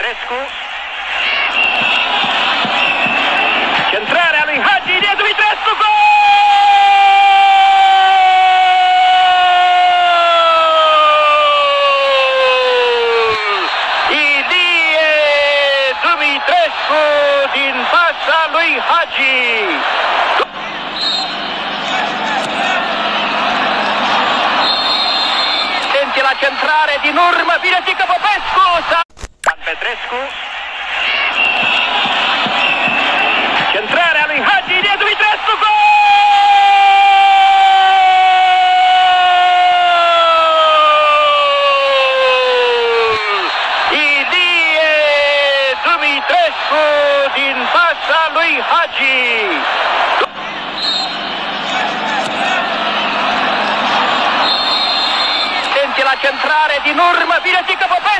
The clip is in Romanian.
Petrescu. Centrarea lui Hagi, Ilie Dumitrescu, gol! Ilie Dumitrescu din fața lui Hagi. Atenție la centrare din urmă, bine pică Popescu! Petrescu. Centrarea lui Hagi, Ilie Dumitrescu, gol! Ilie Dumitrescu din fața lui Hagi. Atenție la centrare din urmă, bine pică Popescu!